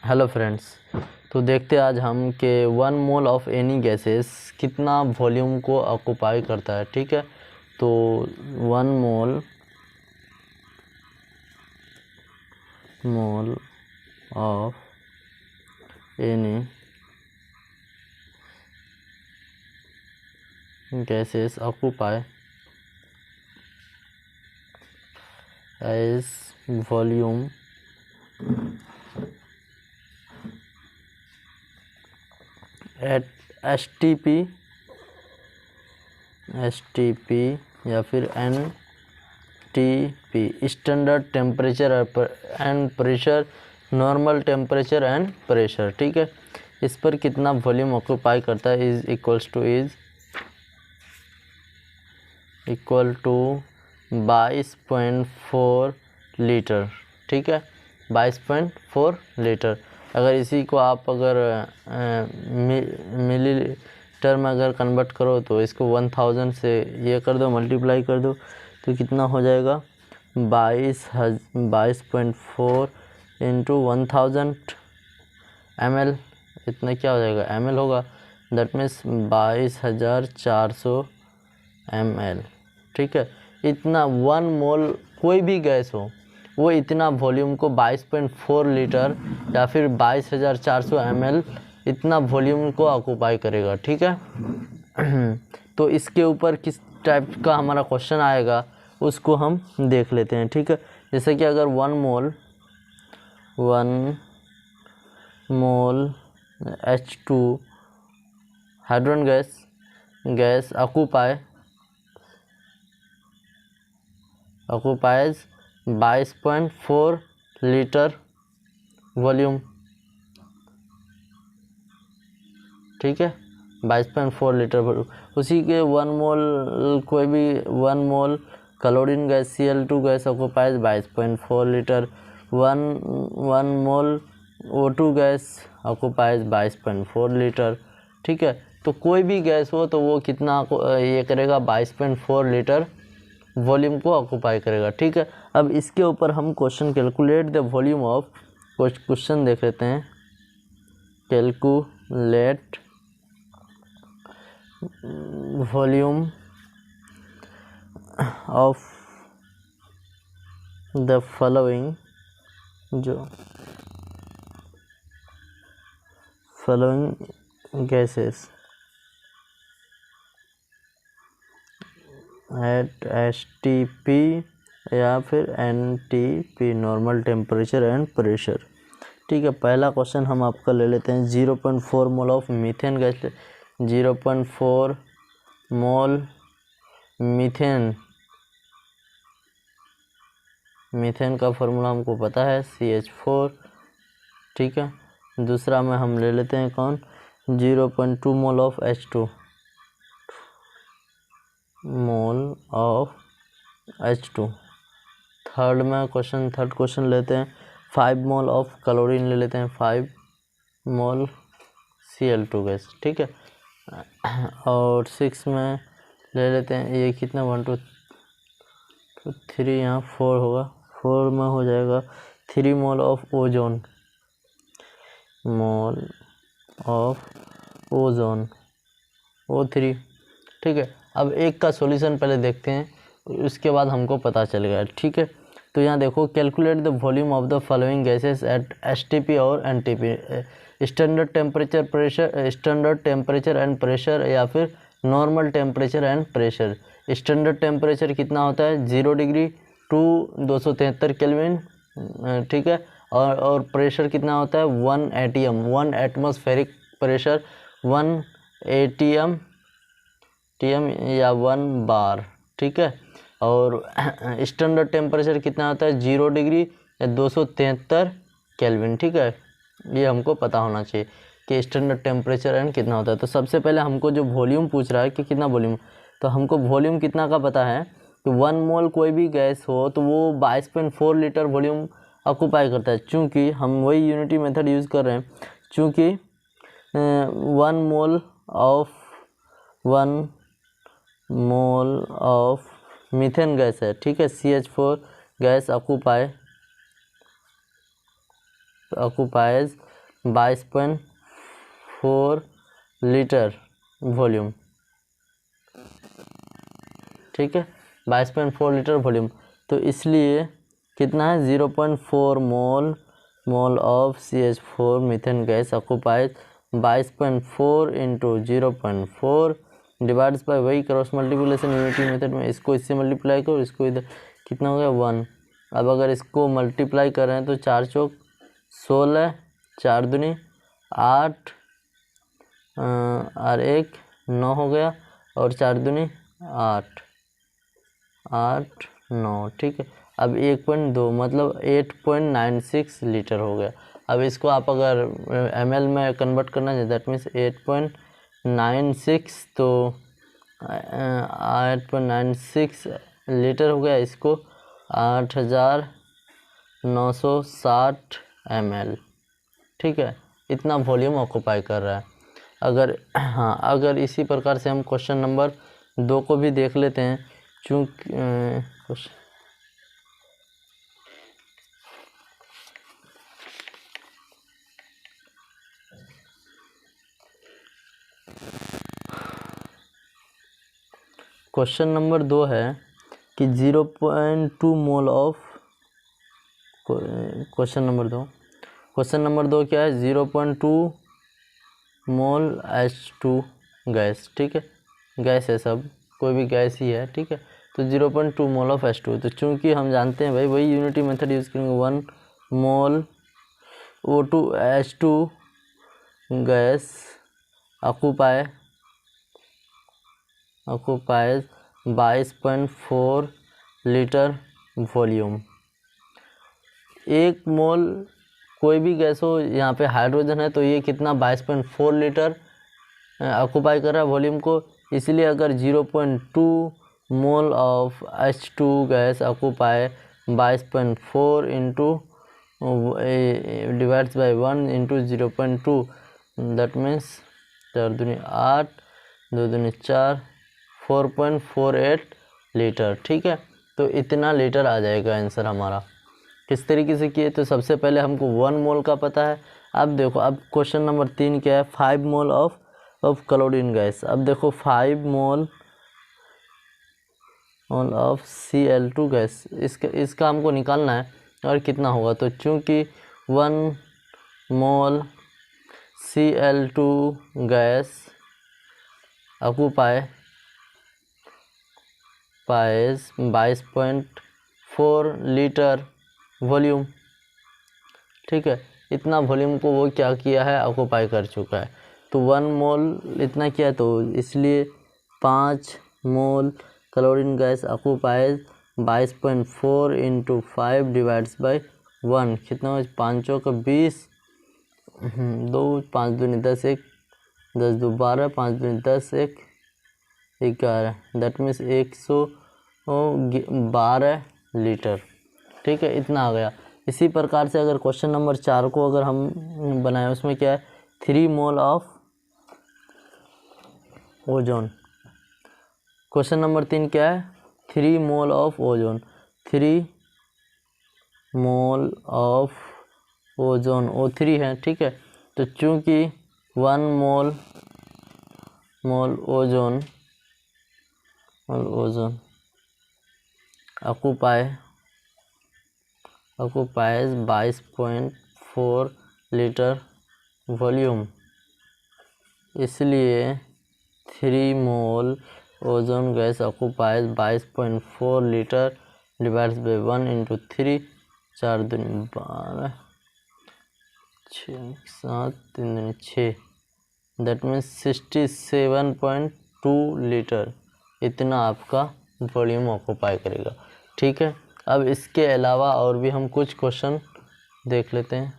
Hello friends, तो देखते हैं आज हम के 1 मोल ऑफ एनी गैसेस कितना वॉल्यूम को ऑक्यूपाई करता है। ठीक है, तो 1 mole of any gases occupy as volume at STP या फिर NTP, standard temperature and pressure, normal temperature and pressure. ठीक है, इस पर कितना वॉल्यूम ऑक्यूपाई करता है इज इक्वल टू 22.4 लीटर। ठीक है, 22.4 लीटर। अगर इसी को आप अगर मिलीलीटर में अगर कन्वर्ट करो तो इसको 1000 से ये कर दो, मल्टीप्लाई कर दो, तो कितना हो जाएगा 22.4 इंटू 1000 ml। इतना क्या हो जाएगा, ml होगा, दैट मीन्स 22,400 ml। ठीक है, इतना 1 मोल कोई भी गैस हो वो इतना वॉल्यूम को 22.4 लीटर या फिर 22,400 ml इतना वॉल्यूम को ऑक्यूपाई करेगा। ठीक है, तो इसके ऊपर किस टाइप का हमारा क्वेश्चन आएगा उसको हम देख लेते हैं। ठीक है, जैसे कि अगर 1 मोल H2 hydrogen gas occupies 22.4 litre volume. ठीक है, 22.4 लीटर वॉल्यूम। उसी के 1 मोल कोई भी 1 mole chlorine gas Cl2 gas occupies 22.4 litre. 1 mole O2 gas occupies 22.4 litre. ठीक है, तो कोई भी गैस हो तो वो कितना ये करेगा 22.4 लीटर वॉल्यूम को ऑक्यूपाई करेगा। ठीक है, अब इसके ऊपर हम question calculate the volume of, question देख लेते हैं। Calculate volume of the following gases at STP या फिर NTP, normal temperature and pressure. ठीक है, पहला क्वेश्चन हम आपका ले लेते हैं। 0.4 mole of methane gas, 0.4 mole methane का फॉर्मूला हमको पता है CH4। ठीक है, दूसरा में हम ले लेते हैं कौन, 0.2 mole of H2 third question लेते हैं 5 मोल ऑफ क्लोरीन ले लेते हैं, 5 मोल Cl2 गैस। ठीक है, और 6 में ले लेते हैं, ये कितना 1 2 3 यहाँ 4 होगा, 4 में हो जाएगा 3 मोल ऑफ ओजोन O3। ठीक है, अब एक का सॉल्यूशन पहले देखते हैं, उसके बाद हमको पता चलेगा। ठीक है, तो यहाँ देखो, calculate the volume of the following gases at STP और NTP, standard temperature and pressure या फिर normal temperature and pressure. Standard temperature कितना होता है 0 डिग्री टू 273 केल्विन। ठीक है, और प्रेशर कितना होता है 1 ATM, 1 एटमॉस्फेरिक प्रेशर 1 ATM या 1 बार। ठीक है, और स्टैंडर्ड टेम्परेचर कितना होता है 0 डिग्री या 273 केल्विन। ठीक है, ये हमको पता होना चाहिए कि स्टैंडर्ड टेम्परेचर एंड कितना होता है। तो सबसे पहले हमको जो वॉल्यूम पूछ रहा है कि कितना वॉल्यूम, तो हमको वॉल्यूम कितना का पता है कि 1 मोल कोई भी गैस हो तो वो 22.4 लीटर वॉल्यूम ऑक्यूपाई करता है। चूँकि हम वही यूनिटी मेथड यूज़ कर रहे हैं, चूँकि 1 मोल ऑफ मीथेन गैस है। ठीक है, CH4 gas occupies 22.4 litre volume, ठीक है, 22.4 लीटर वॉल्यूम। तो इसलिए कितना है 0.4 mole of CH4 methane gas occupies 22.4 into 0.4 divides bye, वही क्रॉस मल्टीप्लिकेशन यूनिटी मेथड में, इसको इससे मल्टीप्लाई करो, इसको इधर, कितना हो गया 1। अब अगर इसको मल्टीप्लाई कर रहे हैं तो 4 चौक 16, 4 दूनी 8 और 1 9 हो गया, और 4 दूनी 8 8 9, ठीक है। अब 1.2 मतलब 8.96 लीटर हो गया। अब इसको आप अगर ml में कन्वर्ट करना चाहिए, दैट मीन्स 8.96, तो 8.96 लीटर हो गया, इसको 8960 ml, ठीक है, इतना वॉल्यूम ऑक्यूपाई कर रहा है। अगर अगर इसी प्रकार से हम क्वेश्चन नंबर 2 को भी देख लेते हैं, चूँकि क्वेश्चन नंबर 2 है कि 0.2 मोल ऑफ, क्वेश्चन नंबर 2 क्या है, 0.2 मोल H2 गैस, ठीक है, गैस है, सब कोई भी गैस ही है, ठीक है। तो 0.2 मोल ऑफ H2, तो चूंकि हम जानते हैं भाई वही यूनिटी मेथड यूज़ करेंगे, 1 mole O2 H2 gas occupies 22.4 litre volume. 1 मोल कोई भी गैस हो, यहाँ पे हाइड्रोजन है, तो ये कितना 22.4 लीटर ऑक्यूपाई कर रहा है वॉल्यूम को। इसलिए अगर 0.2 mole of H2 gas occupy 22.4 into divides by 1 into 0.2, that means 4 दूनी 8, 2 दूनी 4, 4.48 लीटर, ठीक है। तो इतना लीटर आ जाएगा आंसर हमारा। किस तरीके से किए, तो सबसे पहले हमको 1 मोल का पता है। अब देखो, अब क्वेश्चन नंबर 3 क्या है, 5 मोल ऑफ क्लोरीन गैस। अब देखो 5 मोल ऑफ Cl2 गैस, इसका हमको निकालना है, और कितना होगा, तो चूँकि 1 मोल Cl2 gas occupy 22.4 litre volume, ठीक है, इतना वॉल्यूम को वो क्या किया है, ऑक्यूपाई कर चुका है। तो 1 मोल इतना किया, तो इसलिए 5 mole chlorine gas occupies 22.4 into 5 divides by 1, कितना हो, 5 का 20, 2 5 दूनी 10, 1 10 2 12, 5 दूनी 10, 1 11, दैट मीन्स 112 लीटर, ठीक है, इतना आ गया। इसी प्रकार से अगर क्वेश्चन नंबर 4 को अगर हम बनाएं, उसमें क्या है, 3 mole of ozone. Question number 3 क्या है, 3 mole of ozone, 3 mole of ozone O3 है, ठीक है। तो चूंकि 1 mole ozone occupies 22.4 litre volume, इसलिए 3 mole ozone gas occupies 22.4 litre divides by 1 into 3, 4 दूनी 12, 6 7 3 दूनी 6, दैट मीन्स 67.2 लीटर, इतना आपका वॉल्यूम ऑक्यूपाई करेगा, ठीक है। अब इसके अलावा और भी हम कुछ क्वेश्चन देख लेते हैं।